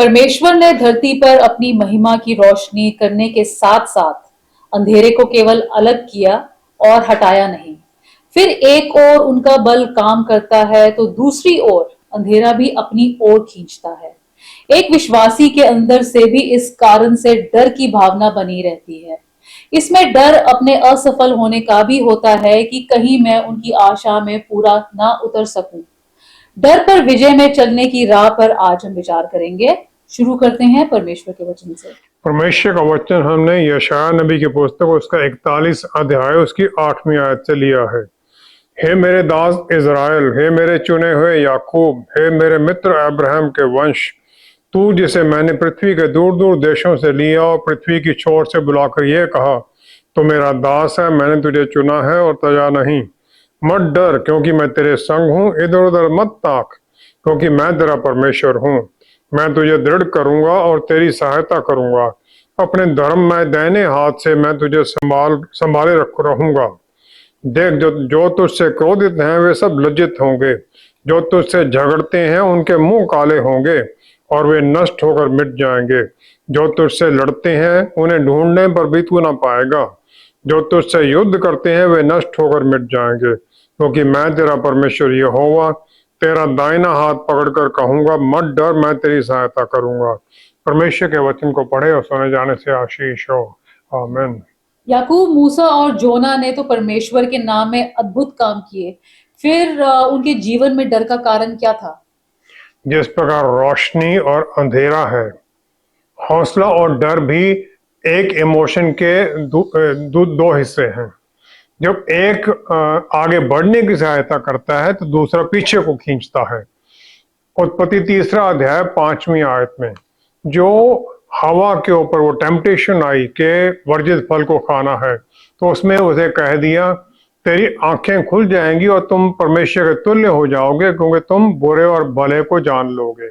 परमेश्वर ने धरती पर अपनी महिमा की रोशनी करने के साथ साथ अंधेरे को केवल अलग किया और हटाया नहीं। फिर एक ओर उनका बल काम करता है तो दूसरी ओर अंधेरा भी अपनी ओर खींचता है। एक विश्वासी के अंदर से भी इस कारण से डर की भावना बनी रहती है। इसमें डर अपने असफल होने का भी होता है कि कहीं मैं उनकी आशा में पूरा ना उतर सकूं। डर पर विजय में चलने की राह पर आज हम विचार करेंगे। शुरू करते हैं परमेश्वर के वचन से। परमेश्वर का वचन हमने यशायाह नबी की पुस्तक उसका 41 अध्याय उसकी 8वीं आयत से लिया है। हे मेरे दास इज़राइल, हे मेरे चुने हुए याकूब, हे मेरे मित्र अब्राहम के वंश, तू जिसे मैंने पृथ्वी के दूर दूर देशों से लिया और पृथ्वी की छोर से बुलाकर यह कहा, तो मेरा दास है, मैंने तुझे चुना है और तजा नहीं। मत डर, क्योंकि मैं तेरे संग हूँ, इधर उधर मत ताक, क्योंकि मैं तेरा परमेश्वर हूँ। मैं तुझे दृढ़ करूंगा और तेरी सहायता करूंगा। अपने धर्ममय दाहिने हाथ से मैं तुझे संभाले रहूंगा। देख, जो तुझसे क्रोधित हैं वे सब लज्जित होंगे, जो तुझसे झगड़ते हैं उनके मुंह काले होंगे और वे नष्ट होकर मिट जाएंगे। जो तुझसे लड़ते हैं उन्हें ढूंढने पर भी तू न पाएगा। जो तुझसे युद्ध करते हैं वे नष्ट होकर मिट जाएंगे, क्योंकि मैं तेरा परमेश्वर यहोवा तेरा दाहिना हाथ पकड़कर कहूंगा, मत डर, मैं तेरी सहायता करूंगा। परमेश्वर के वचन को पढ़े और सुने जाने से आशीष हो। आमीन। याकूब, मूसा और जोना ने तो परमेश्वर के नाम में अद्भुत काम किए। फिर उनके जीवन में डर का कारण क्या था? जिस प्रकार रोशनी और अंधेरा है, हौसला और डर भी एक इमोशन के दो हिस्से हैं। जब एक आगे बढ़ने की सहायता करता है तो दूसरा पीछे को खींचता है। उत्पत्ति 3 अध्याय 5वीं आयत में जो हवा के ऊपर वो टेम्पटेशन आई कि वर्जित फल को खाना है, तो उसमें उसे कह दिया, तेरी आंखें खुल जाएंगी और तुम परमेश्वर के तुल्य हो जाओगे, क्योंकि तुम बुरे और भले को जान लोगे।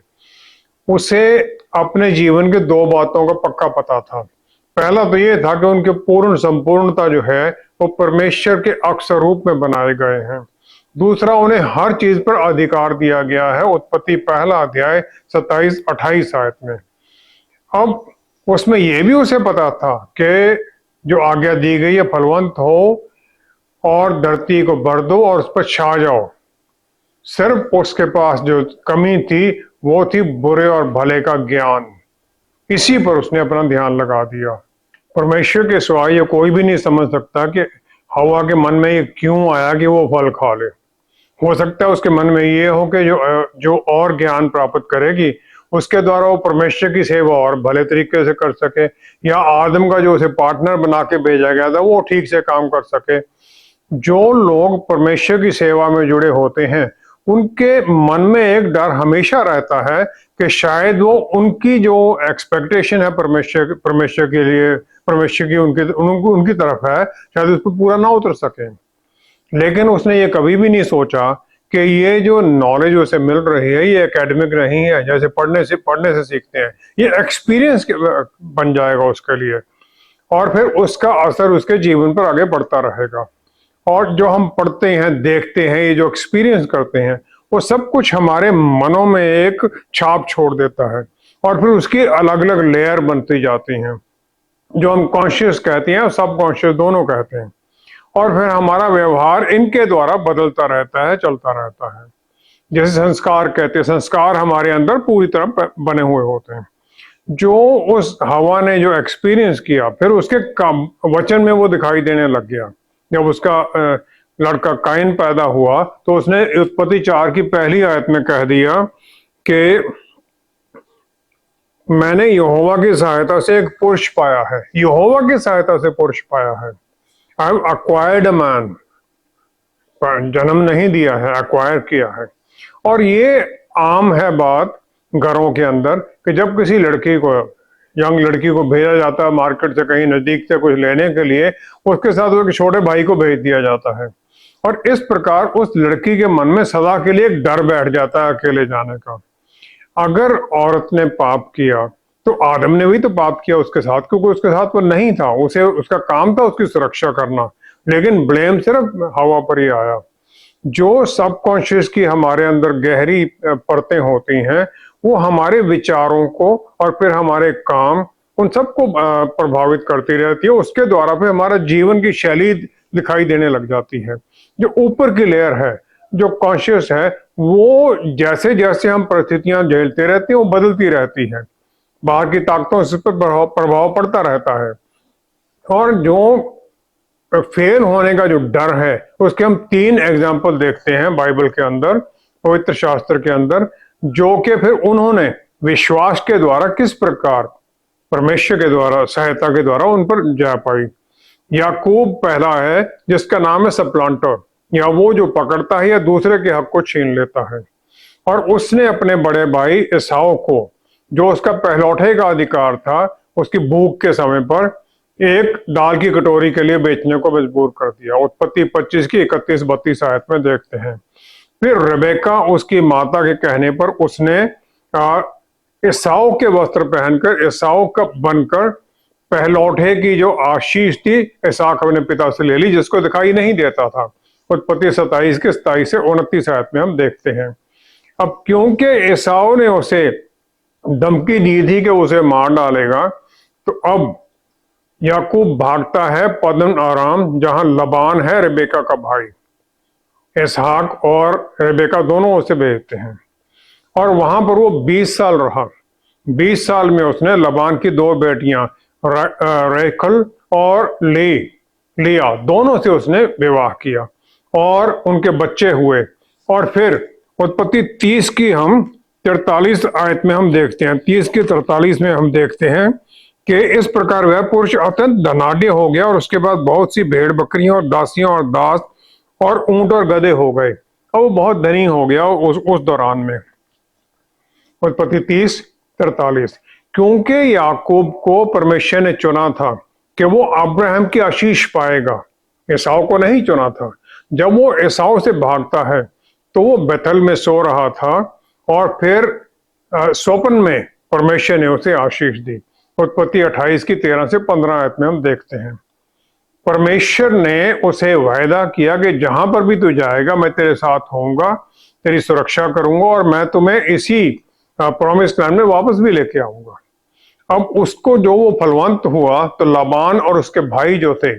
उसे अपने जीवन के दो बातों का पक्का पता था। पहला तो ये था कि उनकी पूर्ण संपूर्णता जो है वो परमेश्वर के अक्षर रूप में बनाए गए हैं। दूसरा, उन्हें हर चीज पर अधिकार दिया गया है। उत्पत्ति 1 अध्याय 27-28 आयत में। अब उसमें यह भी उसे पता था कि जो आज्ञा दी गई है, फलवंत हो और धरती को भर दो और उस पर छा जाओ। सिर्फ उसके पास जो कमी थी वो थी बुरे और भले का ज्ञान। इसी पर उसने अपना ध्यान लगा दिया। परमेश्वर के सिवाय ये कोई भी नहीं समझ सकता कि हवा के मन में ये क्यों आया कि वो फल खा ले। हो सकता है उसके मन में ये हो कि जो और ज्ञान प्राप्त करेगी उसके द्वारा वो परमेश्वर की सेवा और भले तरीके से कर सके, या आदम का जो उसे पार्टनर बना के भेजा गया था वो ठीक से काम कर सके। जो लोग परमेश्वर की सेवा में जुड़े होते हैं उनके मन में एक डर हमेशा रहता है कि शायद वो उनकी जो एक्सपेक्टेशन है परमेश्वर के लिए, परमेश्वर की उनकी तरफ है, शायद उस पर पूरा ना उतर सके। लेकिन उसने ये कभी भी नहीं सोचा कि ये जो नॉलेज उसे मिल रही है ये एकेडमिक नहीं है, जैसे पढ़ने से सीखते हैं, ये एक्सपीरियंस बन जाएगा उसके लिए, और फिर उसका असर उसके जीवन पर आगे बढ़ता रहेगा। और जो हम पढ़ते हैं, देखते हैं, ये जो एक्सपीरियंस करते हैं, वो सब कुछ हमारे मनों में एक छाप छोड़ देता है और फिर उसकी अलग अलग लेयर बनती जाती हैं, जो हम कॉन्शियस कहते हैं और सब कॉन्शियस दोनों कहते हैं। और फिर हमारा व्यवहार इनके द्वारा बदलता रहता है, चलता रहता है। जैसे संस्कार कहते हैं, संस्कार हमारे अंदर पूरी तरह बने हुए होते हैं। जो उस हवा ने जो एक्सपीरियंस किया, फिर उसके वचन में वो दिखाई देने लग गया। जब उसका लड़का काइन पैदा हुआ तो उसने उत्पत्ति 4 की पहली आयत में कह दिया कि मैंने यहोवा की सहायता से एक पुरुष पाया है। यहोवा की सहायता से पुरुष पाया है। I have acquired a man, जन्म नहीं दिया है, अक्वायर किया है। और ये आम है बात घरों के अंदर कि जब किसी लड़की को, यंग लड़की को भेजा जाता है मार्केट से कहीं नजदीक से कुछ लेने के लिए, उसके साथ उसके छोटे भाई को भेज दिया जाता है। और इस प्रकार उस लड़की के मन में सदा के लिए एक डर बैठ जाता है अकेले जाने का। अगर औरत ने पाप किया तो आदम ने भी तो पाप किया उसके साथ, क्योंकि उसके साथ वो नहीं था, उसे उसका काम था उसकी सुरक्षा करना, लेकिन ब्लेम सिर्फ हवा पर ही आया। जो सबकॉन्शियस की हमारे अंदर गहरी परतें होती हैं वो हमारे विचारों को और फिर हमारे काम उन सबको प्रभावित करती रहती है। उसके द्वारा फिर हमारा जीवन की शैली दिखाई देने लग जाती है। जो ऊपर की लेयर है, जो कॉन्शियस है, वो जैसे जैसे हम परिस्थितियां झेलते रहते हैं वो बदलती रहती है। बाहर की ताकतों से पर प्रभाव पड़ता रहता है। और जो फेल होने का जो डर है उसके हम 3 एग्जाम्पल देखते हैं बाइबल के अंदर, पवित्र शास्त्र के अंदर, जो कि फिर उन्होंने विश्वास के द्वारा किस प्रकार परमेश्वर के द्वारा सहायता के द्वारा उन पर जा पाई। याकूब पहला है जिसका नाम है सप्लांटर, या वो जो पकड़ता है या दूसरे के हक को छीन लेता है। और उसने अपने बड़े भाई एसाव को, जो उसका पहलौठे का अधिकार था, उसकी भूख के समय पर एक दाल की कटोरी के लिए बेचने को मजबूर कर दिया। उत्पत्ति 25 की 31-32 आयत में देखते हैं। फिर रेबेका उसकी माता के कहने पर उसने एसाव के वस्त्र पहनकर एसाव का बनकर पहलौठे की जो आशीष थी एसाक अपने पिता से ले ली, जिसको दिखाई नहीं देता था। उत्पत्ति 27 के 27 से 29 आयत में हम देखते हैं। अब क्योंकि एसाव ने उसे धमकी दी थी कि उसे मार डालेगा, तो अब याकूब भागता है पद्दन आराम, जहां लबान है रेबेका का भाई। इसहाक और रेबेका दोनों उसे भेजते हैं और वहां पर वो 20 साल रहा। 20 साल में उसने लबान की 2 बेटियां रेखल और लिया दोनों से उसने विवाह किया और उनके बच्चे हुए। और फिर उत्पत्ति 30 की हम 43 आयत में हम देखते हैं, 30 की 43 में हम देखते हैं कि इस प्रकार वह पुरुष अत्यंत धनाढ्य हो गया और उसके बाद बहुत सी भेड़ बकरियां और दासियां और दास और ऊंट और गधे हो गए। और वो बहुत धनी हो गया उस दौरान में। उत्पत्ति 30-43। क्योंकि याकूब को परमेश्वर ने चुना था कि वो अब्राहम की आशीष पाएगा, एसाव को नहीं चुना था। जब वो एसाव से भागता है तो वो बेथल में सो रहा था और फिर स्वप्न में परमेश्वर ने उसे आशीष दी। उत्पत्ति 28 की 13 से 15 आयत में हम देखते हैं। परमेश्वर ने उसे वायदा किया कि जहां पर भी तू जाएगा मैं तेरे साथ होऊंगा, तेरी सुरक्षा करूंगा और मैं तुम्हें इसी प्रॉमिस लैंड में वापस भी लेके आऊंगा। अब उसको जो वो फलवंत हुआ तो लाबान और उसके भाई जो थे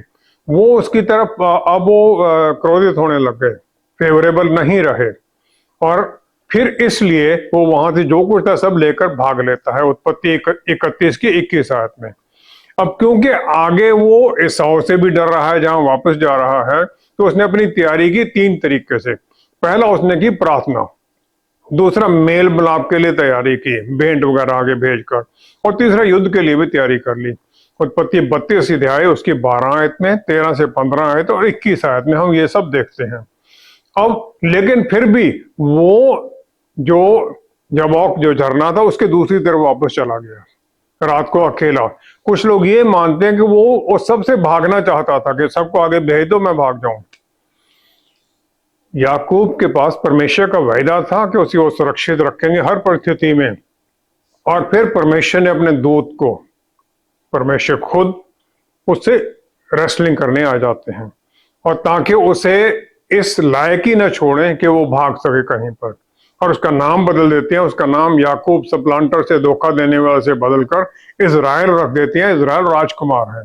वो उसकी तरफ अब वो क्रोधित होने लग गए, फेवरेबल नहीं रहे और फिर इसलिए वो वहां से जो कुछ था सब लेकर भाग लेता है। उत्पत्ति 31 की 21 आयत में। अब क्योंकि आगे वो एसाव से भी डर रहा है जहां वापस जा रहा है, तो उसने अपनी तैयारी की 3 तरीके से। पहला उसने की प्रार्थना, दूसरा मेल मिलाप के लिए तैयारी की भेंट वगैरह आगे भेजकर, और तीसरा युद्ध के लिए भी तैयारी कर ली। उत्पत्ति 32 अध्याय उसकी 12 आयत में, 13 से 15 आयत और 21 आयत में हम ये सब देखते हैं। अब लेकिन फिर भी वो जो जबोक जो झरना था उसके दूसरी तरफ वापस चला गया रात को अकेला। कुछ लोग ये मानते हैं कि वो सबसे भागना चाहता था कि सबको आगे भेज दो मैं भाग जाऊं। याकूब के पास परमेश्वर का वायदा था कि उसे वो सुरक्षित रखेंगे हर परिस्थिति में। और फिर परमेश्वर ने अपने दूत को, परमेश्वर खुद उससे रेसलिंग करने आ जाते हैं और ताकि उसे इस लायक ही न छोड़ें कि वो भाग सके कहीं पर, और उसका नाम बदल देते हैं। उसका नाम याकूब सप्लांटर से धोखा देने वाले से बदलकर इजराइल रख देते हैं। इजराइल राजकुमार है।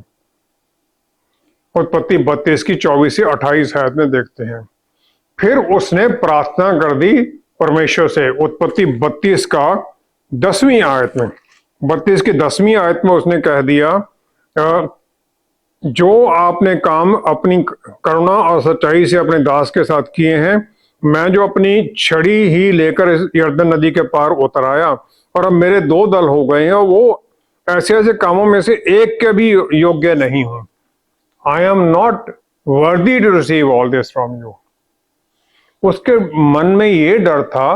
उत्पत्ति 32 की 24 से 28 आयत में देखते हैं। फिर उसने प्रार्थना कर दी परमेश्वर से। उत्पत्ति 32 का 10वीं आयत में, 32 की 10वीं आयत में उसने कह दिया, जो आपने काम अपनी करुणा और सच्चाई से अपने दास के साथ किए हैं, मैं जो अपनी छड़ी ही लेकर इस यर्दन नदी के पार उतर आया और अब मेरे 2 दल हो गए हैं और वो ऐसे ऐसे कामों में से एक के भी योग्य नहीं हूं। I am not worthy to receive all this from you. उसके मन में ये डर था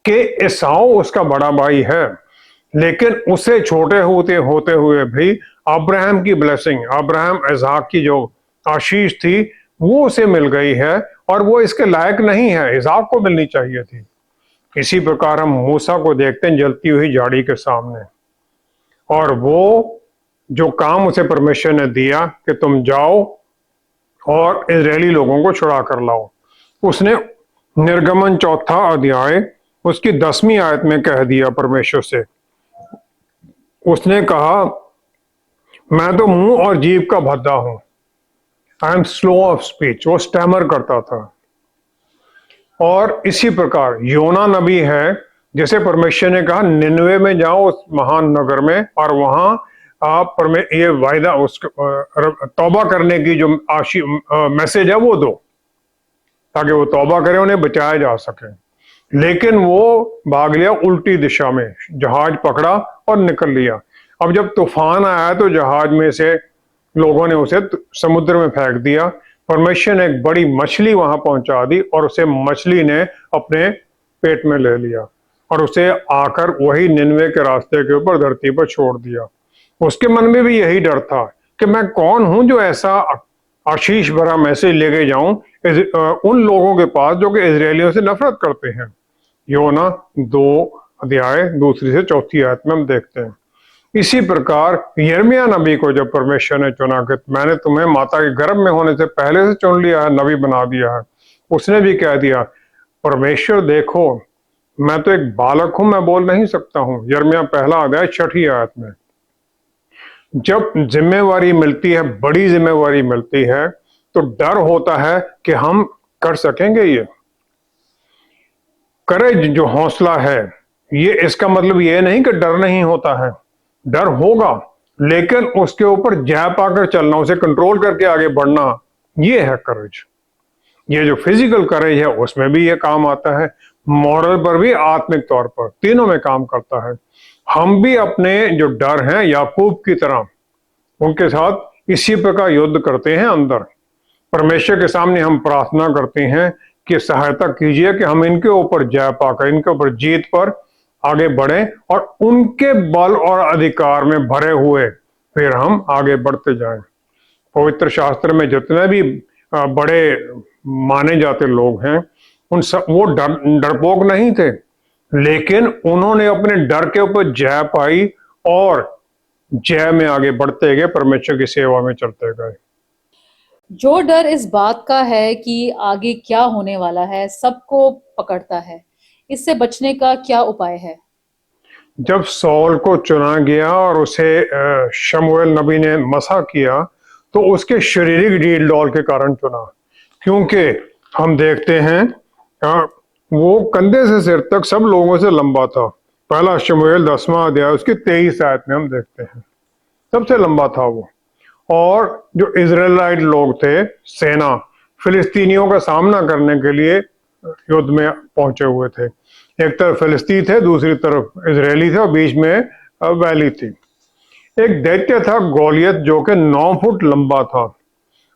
कि एसाव उसका बड़ा भाई है, लेकिन उसे छोटे होते हुए भी अब्राहम की ब्लेसिंग, अब्राहम इसहाक की जो आशीष थी वो उसे मिल गई है और वो इसके लायक नहीं है, इसहाक को मिलनी चाहिए थी। इसी प्रकार हम मूसा को देखते हैं जलती हुई झाड़ी के सामने, और वो जो काम उसे परमेश्वर ने दिया कि तुम जाओ और इजरायली लोगों को छुड़ा कर लाओ, उसने निर्गमन 4 अध्याय उसकी 10वीं आयत में कह दिया परमेश्वर से। उसने कहा, मैं तो मुंह और जीभ का भद्दा हूं। I M slow of speech. वो स्टैमर करता था। और इसी प्रकार योना नबी है, जैसे परमेश्वर ने कहा निनवे में जाओ, उस महान नगर में, और वहां आप ये वायदा तौबा करने की जो मैसेज है वो दो, ताकि वो तौबा करें, उन्हें बचाया जा सके। लेकिन वो भाग लिया उल्टी दिशा में, जहाज पकड़ा और निकल लिया। अब जब तूफान आया तो जहाज में से लोगों ने उसे समुद्र में फेंक दिया। परमेश्वर ने एक बड़ी मछली वहां पहुंचा दी और उसे मछली ने अपने पेट में ले लिया और उसे आकर वही निनवे के रास्ते के ऊपर धरती पर छोड़ दिया। उसके मन में भी यही डर था कि मैं कौन हूं जो ऐसा आशीष भरा मैसेज लेके जाऊं उन लोगों के पास जो कि इजरायलियों से नफरत करते हैं। योना 2 अध्याय 2 से 4 आयत में हम देखते हैं। इसी प्रकार यिर्मयाह नबी को जब परमेश्वर ने चुना कि मैंने तुम्हें माता के गर्भ में होने से पहले से चुन लिया है, नबी बना दिया है, उसने भी कह दिया, परमेश्वर देखो, मैं तो एक बालक हूं, मैं बोल नहीं सकता हूं। यिर्मयाह 1 अध्याय 6 आयत में। जब जिम्मेवारी मिलती है, बड़ी जिम्मेवारी मिलती है, तो डर होता है कि हम कर सकेंगे ये। करेज जो हौसला है, ये इसका मतलब ये नहीं कि डर नहीं होता है, डर होगा, लेकिन उसके ऊपर जय पाकर चलना, उसे कंट्रोल करके आगे बढ़ना, ये है करेज। ये जो फिजिकल करेज है उसमें भी ये काम आता है, मॉरल पर भी, आत्मिक तौर पर, तीनों में काम करता है। हम भी अपने जो डर हैं याकूब की तरह उनके साथ इसी प्रकार युद्ध करते हैं। अंदर परमेश्वर के सामने हम प्रार्थना करते हैं कि सहायता कीजिए कि हम इनके ऊपर जय पाकर, इनके ऊपर जीत पर आगे बढ़ें और उनके बल और अधिकार में भरे हुए फिर हम आगे बढ़ते जाएं। पवित्र शास्त्र में जितने भी बड़े माने जाते लोग हैं, उन सब वो डरपोक नहीं थे, लेकिन उन्होंने अपने डर के ऊपर जय पाई और जय में आगे बढ़ते गए, परमेश्वर की सेवा में चलते गए। जो डर इस बात का है कि आगे क्या होने वाला है सबको पकड़ता है, इससे बचने का क्या उपाय है? जब सौल को चुना गया और उसे शमूएल नबी ने मसा किया, तो उसके शारीरिक डील डॉल के कारण चुना, क्योंकि हम देखते हैं वो कंधे से सिर तक सब लोगों से लंबा था। 1 शमूएल 10वां अध्याय उसकी 23 आयत में हम देखते हैं, सबसे लंबा था वो। और जो इजराइलाइट लोग थे, सेना, फिलिस्तीनियों का सामना करने के लिए युद्ध में पहुंचे हुए थे। एक तरफ फिलिस्ती थे, दूसरी तरफ इजरायली थे और बीच में वैली थी। एक दैत्य था गोलियत, जो कि 9 फुट लंबा था,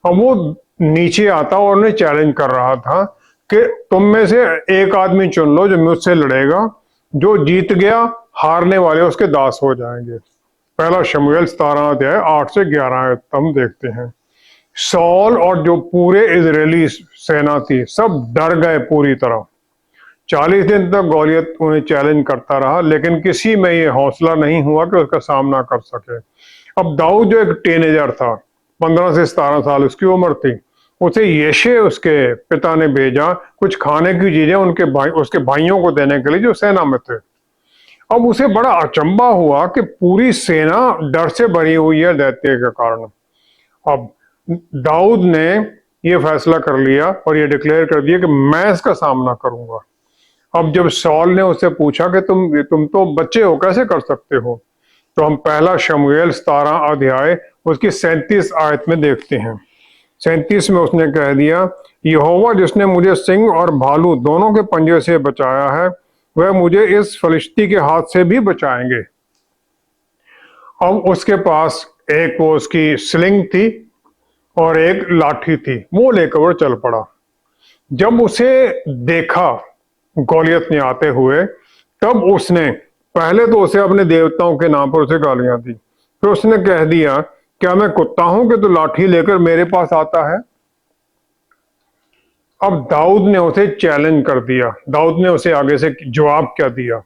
और वो नीचे आता और उन्हें चैलेंज कर रहा था कि तुम में से एक आदमी चुन लो जो मुझसे लड़ेगा, जो जीत गया हारने वाले उसके दास हो जाएंगे। 1 शमूएल 17 अध्याय 8 से 11 हम देखते हैं। सौल और जो पूरे इजरायली सेना थी सब डर गए पूरी तरह। 40 दिन तक गोलियत उन्हें चैलेंज करता रहा, लेकिन किसी में ये हौसला नहीं हुआ कि उसका सामना कर सके। अब दाऊद जो एक टीनेजर था, 15 से 17 साल उसकी उम्र थी, उसे यशे उसके पिता ने भेजा कुछ खाने की चीजें उसके भाइयों को देने के लिए जो सेना में थे। अब उसे बड़ा अचंभा हुआ कि पूरी सेना डर से भरी हुई है दैत्य के कारण। अब दाऊद ने यह फैसला कर लिया और ये डिक्लेयर कर दिया कि मैं इसका सामना करूंगा। अब जब सौल ने उससे पूछा कि तुम तो बच्चे हो, कैसे कर सकते हो, तो हम 1 शमूएल 17 अध्याय उसकी 37 आयत में देखते हैं। 37 में उसने कह दिया, यहोवा जिसने मुझे सिंह और भालू दोनों के पंजे से बचाया है, वह मुझे इस फलिश्ती के हाथ से भी बचाएंगे। अब उसके पास एक वो उसकी स्लिंग थी और एक लाठी थी, वो लेकर वो चल पड़ा। जब उसे देखा गोलियत ने आते हुए, तब उसने पहले तो उसे अपने देवताओं के नाम पर उसे गालियां दी, फिर उसने कह दिया, क्या मैं कुत्ता हूं कि तू लाठी लेकर मेरे पास आता है? अब दाऊद ने उसे चैलेंज कर दिया। दाऊद ने उसे आगे से जवाब क्या दिया?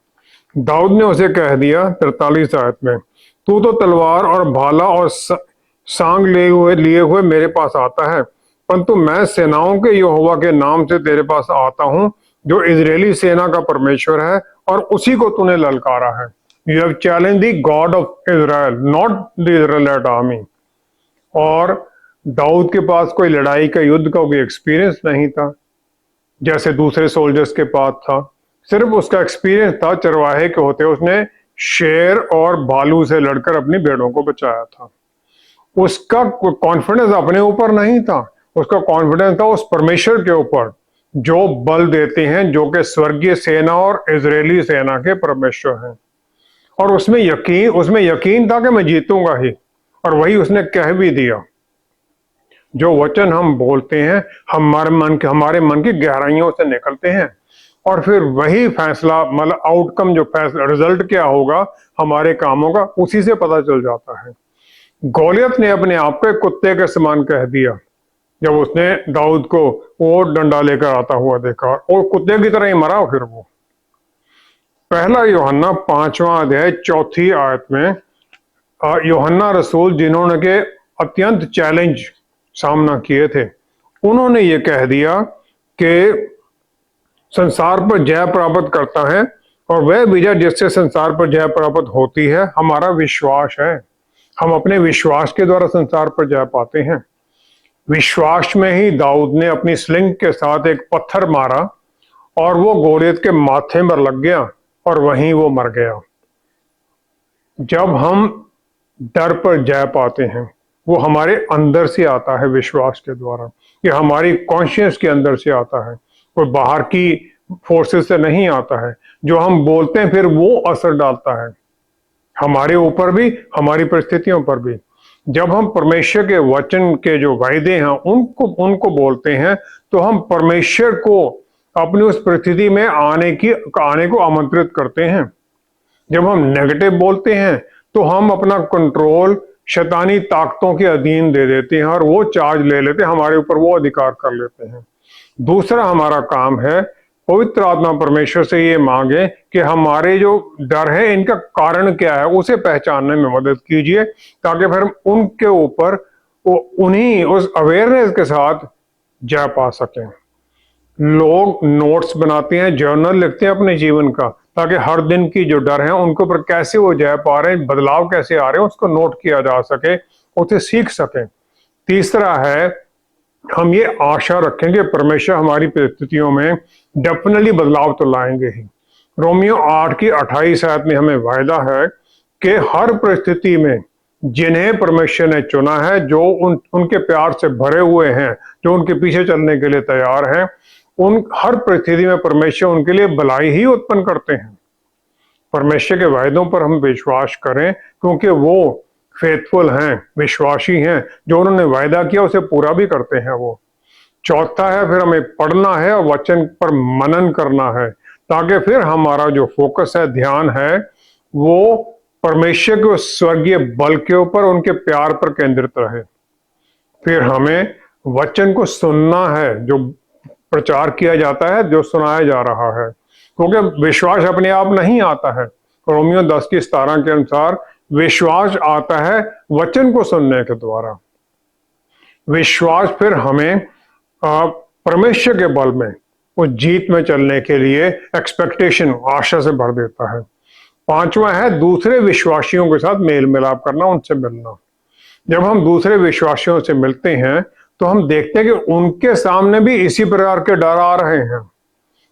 दाऊद ने उसे कह दिया 43 आयत में, तू तो तलवार और भाला और सांग लिए हुए मेरे पास आता है, परंतु मैं सेनाओं के यहोवा के नाम से तेरे पास आता हूं जो इजरायली सेना का परमेश्वर है, और उसी को तूने ललकारा है। You have challenge the God of Israel, not the Israelite army. और दाऊद के पास कोई लड़ाई का, युद्ध का कोई एक्सपीरियंस नहीं था जैसे दूसरे सोल्जर्स के पास था। सिर्फ उसका एक्सपीरियंस था चरवाहे के होते, उसने शेर और भालू से लड़कर अपनी भेड़ों को बचाया था। उसका कॉन्फिडेंस अपने ऊपर नहीं था, उसका कॉन्फिडेंस था उस परमेश्वर के ऊपर जो बल देते हैं, जो कि स्वर्गीय सेना और इजरायली सेना के परमेश्वर हैं। और उसमें यकीन था कि मैं जीतूंगा ही, और वही उसने कह भी दिया। जो वचन हम बोलते हैं हमारे मन की गहराइयों से निकलते हैं, और फिर वही फैसला, मतलब आउटकम, जो फैसला, रिजल्ट क्या होगा हमारे कामों का, उसी से पता चल जाता है। गौलियत ने अपने आप को एक कुत्ते के समान कह दिया जब उसने दाऊद को वो डंडा लेकर आता हुआ देखा, और कुत्ते की तरह ही मरा फिर वो। पहला यूहन्ना 5वां अध्याय 4थी आयत में यूहन्ना रसूल, जिन्होंने के अत्यंत चैलेंज सामना किए थे, उन्होंने ये कह दिया कि संसार पर जय प्राप्त करता है, और वह विजय जिससे संसार पर जय प्राप्त होती है हमारा विश्वास है। हम अपने विश्वास के द्वारा संसार पर जय पाते हैं। विश्वास में ही दाऊद ने अपनी स्लिंग के साथ एक पत्थर मारा, और वो गोलियत के माथे पर लग गया, और वहीं वो मर गया। जब हम डर पर जय पाते हैं, वो हमारे अंदर से आता है विश्वास के द्वारा, ये हमारी कॉन्शियस के अंदर से आता है, कोई बाहर की फोर्सेस से नहीं आता है। जो हम बोलते हैं फिर वो असर डालता है हमारे ऊपर भी, हमारी परिस्थितियों पर भी। जब हम परमेश्वर के वचन के जो वायदे हैं उनको बोलते हैं, तो हम परमेश्वर को अपनी उस परिस्थिति में आने को आमंत्रित करते हैं। जब हम नेगेटिव बोलते हैं तो हम अपना कंट्रोल शैतानी ताकतों के अधीन दे देते हैं, और वो चार्ज ले लेते हैं हमारे ऊपर, वो अधिकार कर लेते हैं। दूसरा हमारा काम है, पवित्र आत्मा परमेश्वर से ये मांगे कि हमारे जो डर है इनका कारण क्या है, उसे पहचानने में मदद कीजिए, ताकि फिर उनके ऊपर उन्हीं उस अवेयरनेस के साथ जय पा सकें। लोग नोट्स बनाते हैं, जर्नल लिखते हैं अपने जीवन का, ताकि हर दिन की जो डर है उनके ऊपर कैसे वो जय पा रहे हैं, बदलाव कैसे आ रहे हैं, उसको नोट किया जा सके, उसे सीख सकें। तीसरा है, हम ये आशा रखें कि परमेश्वर हमारी परिस्थितियों में डेफिनेटली बदलाव तो लाएंगे ही। रोमियो 8 की 28 आयत में हमें वायदा है कि हर परिस्थिति में जिन्हें परमेश्वर ने चुना है, जो उनके प्यार से भरे हुए हैं, जो उनके पीछे चलने के लिए तैयार हैं, उन हर परिस्थिति में परमेश्वर उनके लिए भलाई ही उत्पन्न करते हैं। परमेश्वर के वायदों पर हम विश्वास करें, क्योंकि वो फेथफुल हैं, विश्वासी हैं, जो उन्होंने वायदा किया उसे पूरा भी करते हैं वो। चौथा है, फिर हमें पढ़ना है और वचन पर मनन करना है, ताकि फिर हमारा जो फोकस है, ध्यान है, वो परमेश्वर के स्वर्गीय बल के ऊपर, उनके प्यार पर केंद्रित रहे। फिर हमें वचन को सुनना है, जो प्रचार किया जाता है, जो सुनाया जा रहा है, क्योंकि विश्वास अपने आप नहीं आता है। रोमियो 10 की 17 के अनुसार विश्वास आता है वचन को सुनने के द्वारा। विश्वास फिर हमें परमेश्वर के बल में उस जीत में चलने के लिए एक्सपेक्टेशन, आशा से भर देता है। पांचवा है, दूसरे विश्वासियों के साथ मेल मिलाप करना, उनसे मिलना। जब हम दूसरे विश्वासियों से मिलते हैं तो हम देखते हैं कि उनके सामने भी इसी प्रकार के डर आ रहे हैं,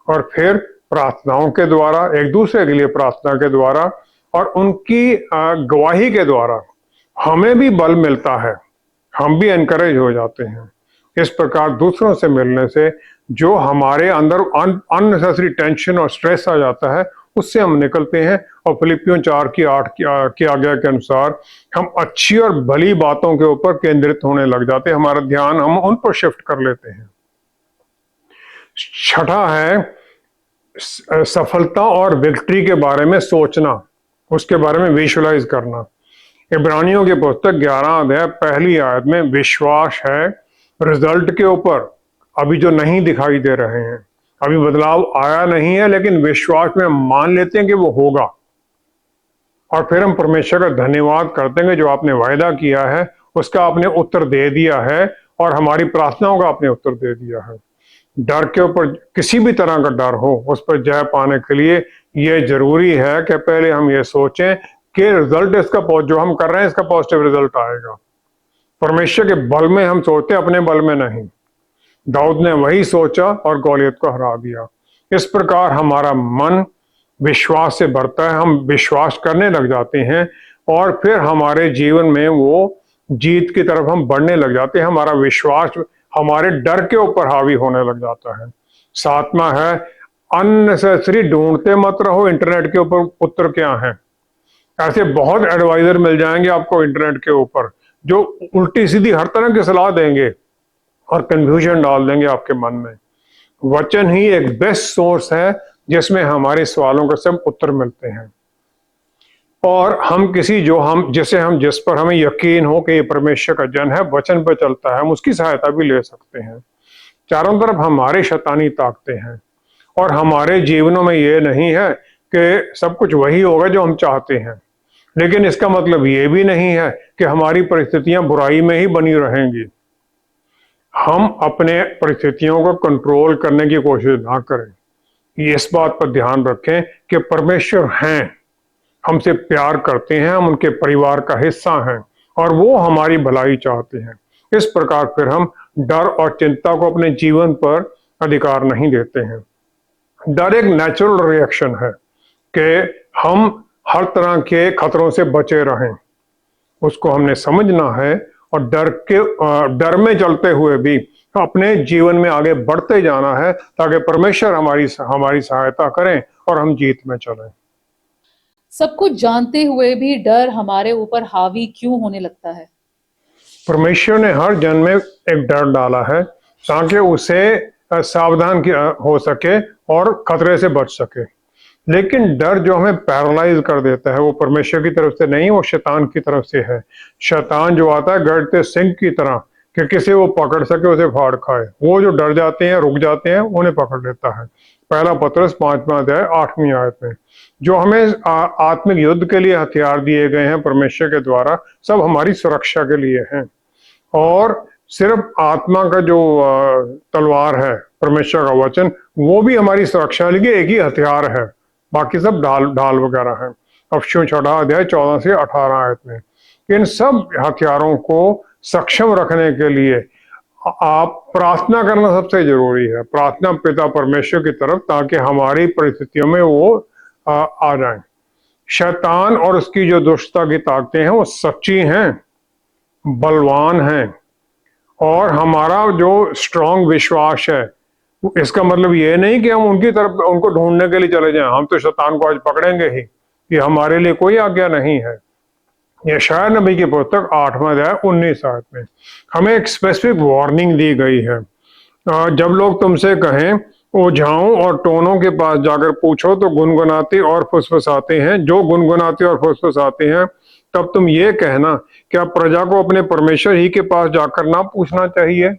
और फिर प्रार्थनाओं के द्वारा, एक दूसरे के लिए प्रार्थना के द्वारा और उनकी गवाही के द्वारा हमें भी बल मिलता है, हम भी एनकरेज हो जाते हैं। इस प्रकार दूसरों से मिलने से जो हमारे अंदर अननेसेसरी टेंशन और स्ट्रेस आ जाता है, उससे हम निकलते हैं, और फिलिपियों 4 की 8 की आज्ञा के अनुसार हम अच्छी और भली बातों के ऊपर केंद्रित होने लग जाते हैं, हमारा ध्यान हम उन पर शिफ्ट कर लेते हैं। छठा है, सफलता और विक्ट्री के बारे में सोचना, उसके बारे में विजुअलाइज करना। इब्रानियों की पुस्तक 11 अध्याय 1 आयत में विश्वास है रिजल्ट के ऊपर, अभी जो नहीं दिखाई दे रहे हैं, अभी बदलाव आया नहीं है, लेकिन विश्वास में हम मान लेते हैं कि वो होगा, और फिर हम परमेश्वर का धन्यवाद करते हैं कि जो आपने वायदा किया है उसका आपने उत्तर दे दिया है, और हमारी प्रार्थनाओं का आपने उत्तर दे दिया है। डर के ऊपर किसी भी तरह का डर हो उस पर जय पाने के लिए ये जरूरी है कि पहले हम ये सोचें कि रिजल्ट इसका जो हम कर रहे हैं इसका पॉजिटिव रिजल्ट आएगा। परमेश्वर के बल में हम सोचते, अपने बल में नहीं। दाऊद ने वही सोचा और गौलियत को हरा दिया। इस प्रकार हमारा मन विश्वास से बढ़ता है, हम विश्वास करने लग जाते हैं और फिर हमारे जीवन में वो जीत की तरफ हम बढ़ने लग जाते हैं। हमारा विश्वास हमारे डर के ऊपर हावी होने लग जाता है। सातवां है, अननेसेसरी ढूंढते मत रहो इंटरनेट के ऊपर उत्तर क्या है। ऐसे बहुत एडवाइजर मिल जाएंगे आपको इंटरनेट के ऊपर जो उल्टी सीधी हर तरह की सलाह देंगे और कंफ्यूजन डाल देंगे आपके मन में। वचन ही एक बेस्ट सोर्स है जिसमें हमारे सवालों के सब उत्तर मिलते हैं। और हम जिस पर हमें यकीन हो कि ये परमेश्वर का जन है, वचन पर चलता है, हम उसकी सहायता भी ले सकते हैं। चारों तरफ हमारे शैतानी ताकते हैं और हमारे जीवनों में ये नहीं है कि सब कुछ वही होगा जो हम चाहते हैं, लेकिन इसका मतलब ये भी नहीं है कि हमारी परिस्थितियां बुराई में ही बनी रहेंगी। हम अपने परिस्थितियों को कंट्रोल करने की कोशिश ना करें। ये इस बात पर ध्यान रखें कि परमेश्वर हैं, हमसे प्यार करते हैं, हम उनके परिवार का हिस्सा हैं और वो हमारी भलाई चाहते हैं। इस प्रकार फिर हम डर और चिंता को अपने जीवन पर अधिकार नहीं देते हैं। डर एक नेचुरल रिएक्शन है कि हम हर तरह के खतरों से बचे रहें, उसको हमने समझना है और डर में चलते हुए भी अपने जीवन में आगे बढ़ते जाना है ताकि परमेश्वर हमारी सहायता करें और हम जीत में चलें। सब कुछ जानते हुए भी डर हमारे ऊपर हावी क्यों होने लगता है? परमेश्वर ने हर जन में एक डर डाला है ताकि उसे सावधान हो सके और खतरे से बच सके। लेकिन डर जो हमें पैरालाइज कर देता है वो परमेश्वर की तरफ से नहीं, वो शैतान की तरफ से है। शैतान जो आता है गरजते सिंह की तरह कि किसी वो पकड़ सके उसे फाड़ खाए। वो जो डर जाते हैं, रुक जाते हैं, उन्हें पकड़ लेता है। पहला पतरस 5वां अध्याय 8वीं आयत में जो हमें आत्मिक युद्ध के लिए हथियार दिए गए हैं परमेश्वर के द्वारा, सब हमारी सुरक्षा के लिए हैं। और सिर्फ आत्मा का जो तलवार है परमेश्वर का वचन, वो भी हमारी सुरक्षा के लिए एक ही हथियार है, बाकी सब ढाल वगैरह है। अफिसियों 6 अध्याय 14 से 18 आयत में इन सब हथियारों को सक्षम रखने के लिए आप प्रार्थना करना सबसे जरूरी है। प्रार्थना पिता परमेश्वर की तरफ, ताकि हमारी परिस्थितियों में वो आ जाए। शैतान और उसकी जो दुष्टता की ताकतें हैं वो सच्ची हैं, बलवान हैं, और हमारा जो स्ट्रांग विश्वास है इसका मतलब ये नहीं कि हम उनकी तरफ उनको ढूंढने के लिए चले जाएं। हम तो शैतान को आज पकड़ेंगे ही, ये हमारे लिए कोई आज्ञा नहीं है। यशायाह नबी की पुस्तक 8वां अध्याय 19 आयत में हमें एक स्पेसिफिक वार्निंग दी गई है। जब लोग तुमसे कहें ओझाओं और टोनों के पास जाकर पूछो तो गुनगुनाते और फुसफुसाते हैं, जो गुनगुनाते और फुसफुसाते हैं, तब तुम ये कहना क्या प्रजा को अपने परमेश्वर ही के पास जाकर ना पूछना चाहिए।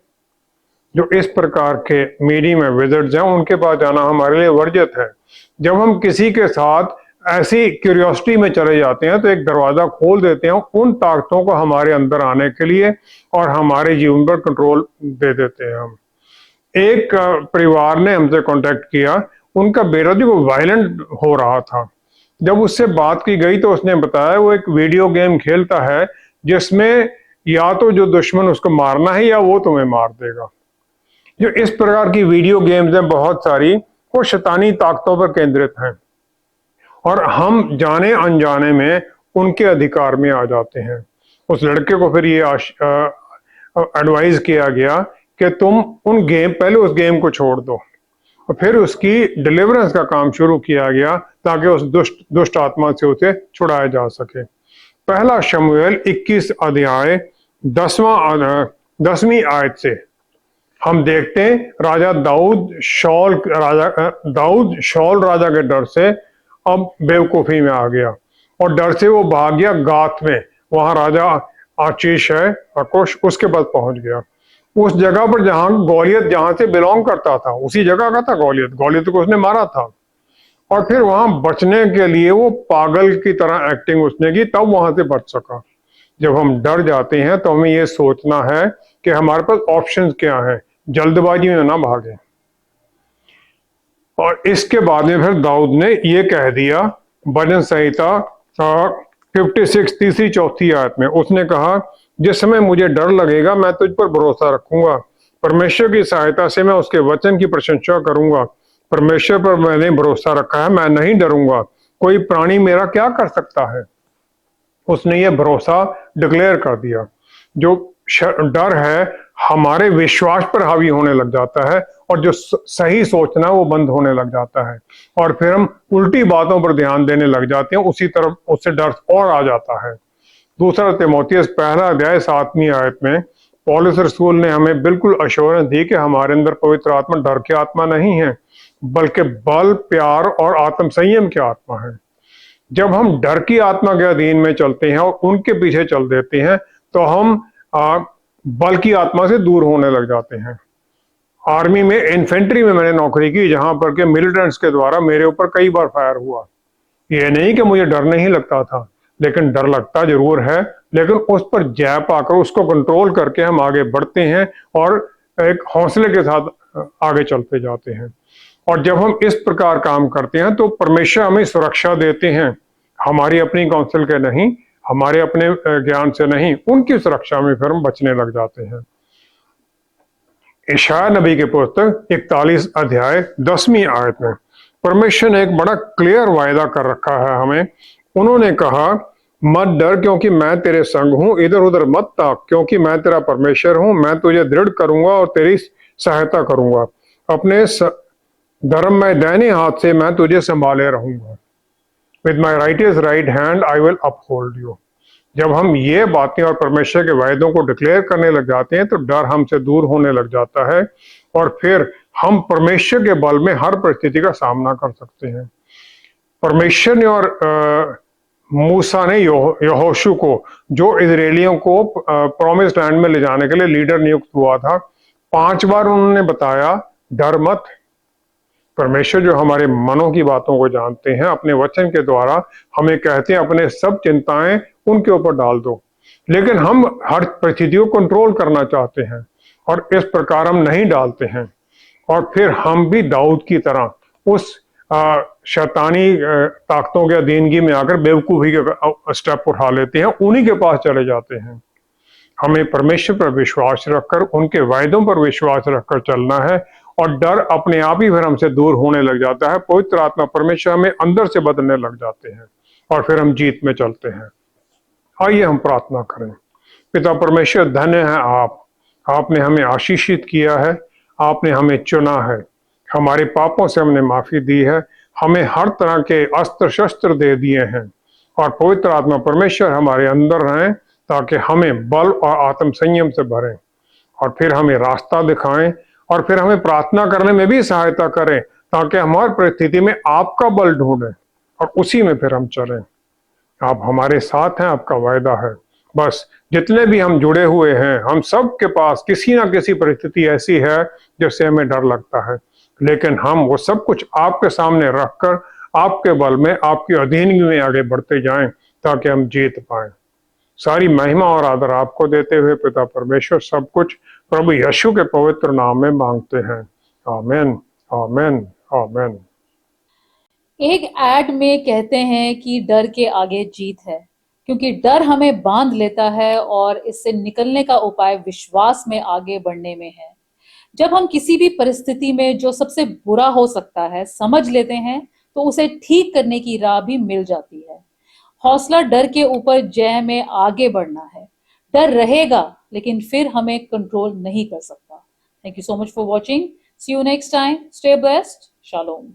जो इस प्रकार के मीडियम में विजिट्स हैं उनके पास जाना हमारे लिए वर्जित है। जब हम किसी के साथ ऐसी क्यूरियोसिटी में चले जाते हैं तो एक दरवाजा खोल देते हैं उन ताकतों को हमारे अंदर आने के लिए और हमारे जीवन पर कंट्रोल दे देते हैं। हम एक परिवार ने हमसे कांटेक्ट किया, उनका बेटा जो वायलेंट हो रहा था। जब उससे बात की गई तो उसने बताया वो एक वीडियो गेम खेलता है जिसमें या तो जो दुश्मन उसको मारना है या वो तुम्हें मार देगा। जो इस प्रकार की वीडियो गेम्स हैं बहुत सारी, वो शैतानी ताकतों पर केंद्रित हैं और हम जाने अनजाने में उनके अधिकार में आ जाते हैं। उस लड़के को फिर ये एडवाइस किया गया कि तुम पहले उस गेम को छोड़ दो, और फिर उसकी डिलीवरेंस का काम शुरू किया गया ताकि उस दुष्ट आत्मा से उसे छुड़ाया जा सके। पहला शमूएल 21 अध्याय 10वीं आयत से हम देखते हैं राजा दाऊद शौल राजा के डर से अब बेवकूफी में आ गया और डर से वो भाग गया गात में। वहां राजा आशीष है अकुश, उसके पास पहुंच गया। उस जगह पर जहां से बिलोंग करता था उसी जगह का था गौलियत को उसने मारा था। और फिर वहां बचने के लिए वो पागल की तरह एक्टिंग उसने की, तब वहां से बच सका। जब हम डर जाते हैं तो हमें ये सोचना है कि हमारे पास ऑप्शंस क्या हैं, जल्दबाजी में ना भागें। और इसके बाद में फिर दाऊद ने ये कह दिया, भजन संहिता 56 तीसरी चौथी आयत में उसने कहा, जिस समय मुझे डर लगेगा मैं तुझ पर भरोसा रखूंगा, परमेश्वर की सहायता से मैं उसके वचन की प्रशंसा करूंगा। परमेश्वर पर मैंने भरोसा रखा है, मैं नहीं डरूंगा, कोई प्राणी मेरा क्या कर सकता है। उसने ये भरोसा डिक्लेयर कर दिया। जो डर है हमारे विश्वास पर हावी होने लग जाता है और जो सही सोचना वो बंद होने लग जाता है और फिर हम उल्टी बातों पर ध्यान देने लग जाते हैं, उसी तरफ उससे डर और आ जाता है। दूसरा तीमुथियुस पहला अध्याय 7वीं आयत में पौलुस रसूल ने हमें बिल्कुल अश्योरेंस दी कि हमारे अंदर पवित्र आत्मा डर की आत्मा नहीं है, बल्कि बल, प्यार और आत्म संयम की आत्मा है। जब हम डर की आत्मा के अधीन में चलते हैं और उनके पीछे चल देते हैं तो हम बल की आत्मा से दूर होने लग जाते हैं। आर्मी में इन्फेंट्री में मैंने नौकरी की, जहां पर के मिलिटेंट्स के द्वारा मेरे ऊपर कई बार फायर हुआ। ये नहीं कि मुझे डर नहीं लगता था, लेकिन डर लगता जरूर है, लेकिन उस पर जय पाकर उसको कंट्रोल करके हम आगे बढ़ते हैं और एक हौसले के साथ आगे चलते जाते हैं। और जब हम इस प्रकार काम करते हैं तो परमेश्वर हमें सुरक्षा देते हैं, हमारी अपनी काउंसिल के नहीं, हमारे अपने ज्ञान से नहीं, उनकी सुरक्षा में फिर हम बचने लग जाते हैं। यशायाह नबी के पुस्तक 41 अध्याय 10वीं आयत में परमेश्वर ने एक बड़ा क्लियर वायदा कर रखा है हमें। उन्होंने कहा, मत डर क्योंकि मैं तेरे संग हूं, इधर उधर मत ताक क्योंकि मैं तेरा परमेश्वर हूं, मैं तुझे दृढ़ करूंगा और तेरी सहायता करूंगा, अपने धर्म में दाहिने हाथ से मैं तुझे संभाले रहूंगा। With my right hand I will uphold you. जब हम ये बातें और परमेश्वर के वायदों को डिक्लेयर करने लग जाते हैं तो डर हमसे दूर होने लग जाता है और फिर हम परमेश्वर के बल में हर परिस्थिति का सामना कर सकते हैं। परमेश्वर ने और मूसा ने यहोशू को, जो इजरायलियों को प्रॉमिस लैंड में ले जाने के लिए लीडर नियुक्त हुआ था, 5 बार उन्होंने बताया, डर मत। परमेश्वर जो हमारे मनों की बातों को जानते हैं, अपने वचन के द्वारा हमें कहते हैं अपने सब चिंताएं उनके ऊपर डाल दो, लेकिन हम हर परिस्थिति को कंट्रोल करना चाहते हैं और इस प्रकार हम नहीं डालते हैं और फिर हम भी दाऊद की तरह उस शैतानी ताकतों के अधीनगी में आकर बेवकूफी के स्टेप उठा लेते हैं, उन्हीं के पास चले जाते हैं। हमें परमेश्वर पर विश्वास रखकर, उनके वायदों पर विश्वास रखकर चलना है और डर अपने आप ही फिर हमसे दूर होने लग जाता है। पवित्र आत्मा परमेश्वर हमें अंदर से बदलने लग जाते हैं और फिर हम जीत में चलते हैं। आइए हम प्रार्थना करें। पिता परमेश्वर, धन्य है आपने हमें आशीषित किया है, आपने हमें चुना है, हमारे पापों से हमने माफी दी है, हमें हर तरह के अस्त्र शस्त्र दे दिए हैं और पवित्र आत्मा परमेश्वर हमारे अंदर रहें ताकि हमें बल और आत्म संयम से भरें और फिर हमें रास्ता दिखाएं और फिर हमें प्रार्थना करने में भी सहायता करें ताकि हमारी परिस्थिति में आपका बल ढूंढें और उसी में फिर हम चलें। आप हमारे साथ हैं, आपका वायदा है। बस जितने भी हम जुड़े हुए हैं, हम सब के पास किसी ना किसी परिस्थिति ऐसी है जिससे हमें डर लगता है, लेकिन हम वो सब कुछ आपके सामने रखकर आपके बल में, आपकी अधीनगी में आगे बढ़ते जाएं ताकि हम जीत पाएं। सारी महिमा और आदर आपको देते हुए पिता परमेश्वर सब कुछ प्रभु यीशु के पवित्र नाम में मांगते हैं। आमीन, आमीन, आमीन। एक एड में कहते हैं कि डर के आगे जीत है, क्योंकि डर हमें बांध लेता है और इससे निकलने का उपाय विश्वास में आगे बढ़ने में है। जब हम किसी भी परिस्थिति में जो सबसे बुरा हो सकता है समझ लेते हैं तो उसे ठीक करने की राह भी मिल जाती है। हौसला डर के ऊपर जय में आगे बढ़ना है। डर रहेगा लेकिन फिर हमें कंट्रोल नहीं कर सकता। Thank you so much for watching. See you next time. Stay blessed. Shalom.